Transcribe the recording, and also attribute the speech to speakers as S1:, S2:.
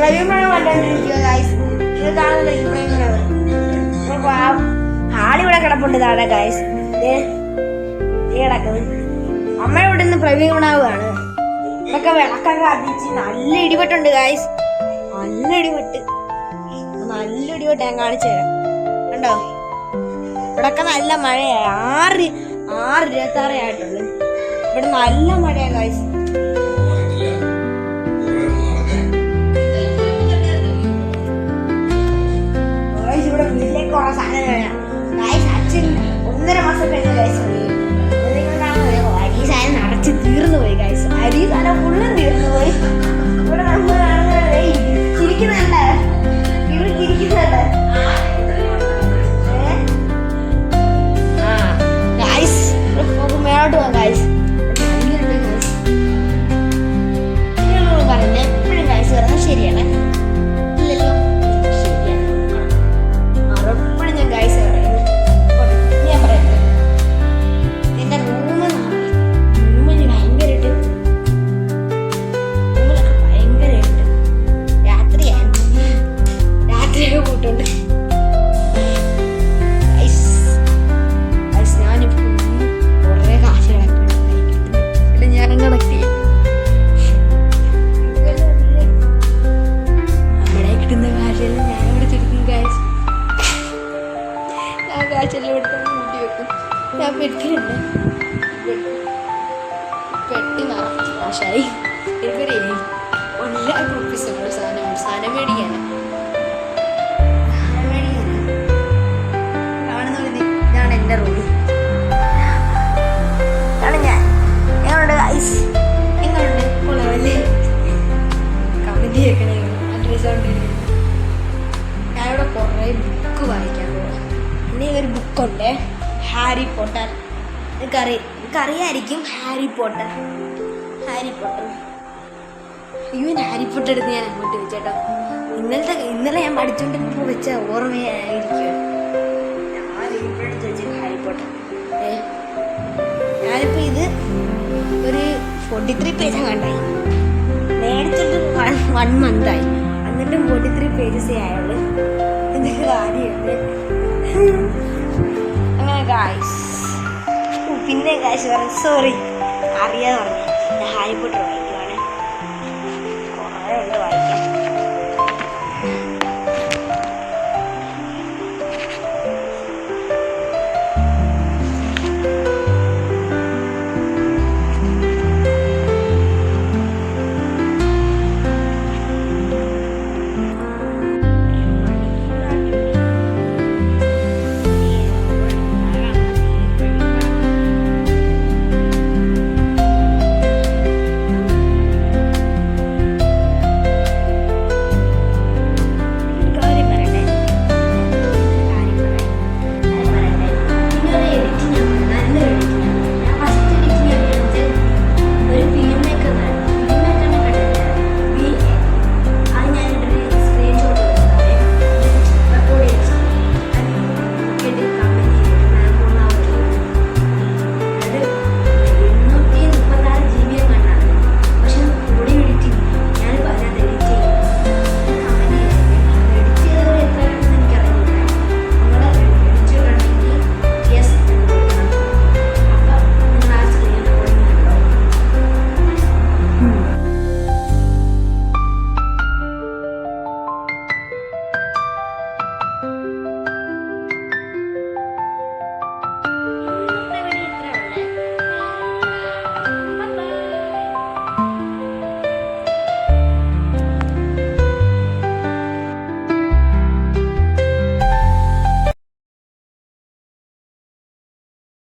S1: Praveena കണ്ടോണ്ടിരിക്കുക guys. ഇത് കാണുന്നില്ല ഈ പ്രവീണ ആളിവിടെ കിടപ്പുണ്ട് താഴെ ഗൈസ്. കിടക്കുന്നത് അമ്മ ഇവിടെ നിന്ന് പ്രവീണാവാണ്. ഇതൊക്കെ വിളക്കൊക്കെ കത്തിച്ച് നല്ല ഇടിപെട്ടുണ്ട് ഗൈസ്. നല്ല ഇടിപെട്ട് ഞാൻ കാണിച്ചു തരാം. കണ്ടോ ഇവിടൊക്കെ നല്ല മഴയായി. 6:26 ആയിട്ടുള്ളു. ഇവിടെ നല്ല മഴയാ ഗൈസ്. ഇവിടെ വീട്ടിലേക്കുള്ള സാധനം അച്ഛൻ 1.5 മാസം കഴിഞ്ഞ ഗൈസ് അരി സാധനം നിറച്ച് തീർന്നു പോയി ഗൈസ്. അരി സാധനം ഫുള്ളും തീർന്നു പോയി. ഇവിടെ നമ്മൾ ചിരിക്കുന്നുണ്ട്. ഇവിടെ ചിരിക്കുന്നുണ്ട്. മേലോട്ട് പോകാം ഗൈസ്. പറഞ്ഞ എപ്പോഴും ഗൈസ് പറഞ്ഞാൽ ശരിയാണ് ഇല്ലല്ലോ. ശരിയാണ് എപ്പോഴും ഞാൻ ഗൈസ് പറയുന്നു. ഞാൻ പറയുന്നത് എന്റെ റൂമിന് ഭയങ്കരമായിട്ട് റൂമിലൊക്കെ ഭയങ്കരമായിട്ട് രാത്രിയൊക്കെ കൂട്ടുണ്ട്. ഞാൻ പെട്ടിലുണ്ട്. പെട്ടി നിറച്ച് കാശായി. എനിക്കൊരു 1 lakh rupees ഉണ്ട് സാധനം മേടിക്കാനാണ്. കാണുന്നത് ഇതാണ് എൻ്റെ റൂം. ഇതാണ് ഞാൻ. എങ്ങനെയുണ്ട് ഗൈസ്? എങ്ങനെയുണ്ട്? കൊള്ളാമല്ലേ? കമന്റ് കേൾക്കണേ. ഞാനിവിടെ കുറേ ബുക്ക് വായിക്കാൻ പോകാം. പിന്നെ ഒരു ബുക്കുണ്ട് ഹാരി പോട്ടർ. എനിക്കറിയായിരിക്കും ഹാരി പോട്ടർ. അയ്യോ ഹാരി പോട്ടർ എടുത്ത് ഞാൻ അങ്ങോട്ട് വെച്ചേട്ടോ. ഇന്നലെ ഞാൻ പഠിച്ചുകൊണ്ടിരുന്നപ്പോൾ വെച്ച ഓർമ്മയായിരിക്കും. ഹാരി പോട്ടർ ഞാനിപ്പോൾ ഇത് ഒരു 43 പേജ് കണ്ടായി. മേടിച്ചിട്ട് 1 month ആയി. എന്നിട്ടും 43 പേജസേ ആയുള്ളൂ. എന്തൊക്കെ കാര്യമുണ്ട് അങ്ങനെ ഗായ്സ്. പിന്നെ ഗായ്സ് പറഞ്ഞു സോറി അറിയാതെ പറഞ്ഞു. ഞാൻ ഹാരി പോട്ടർ വായി.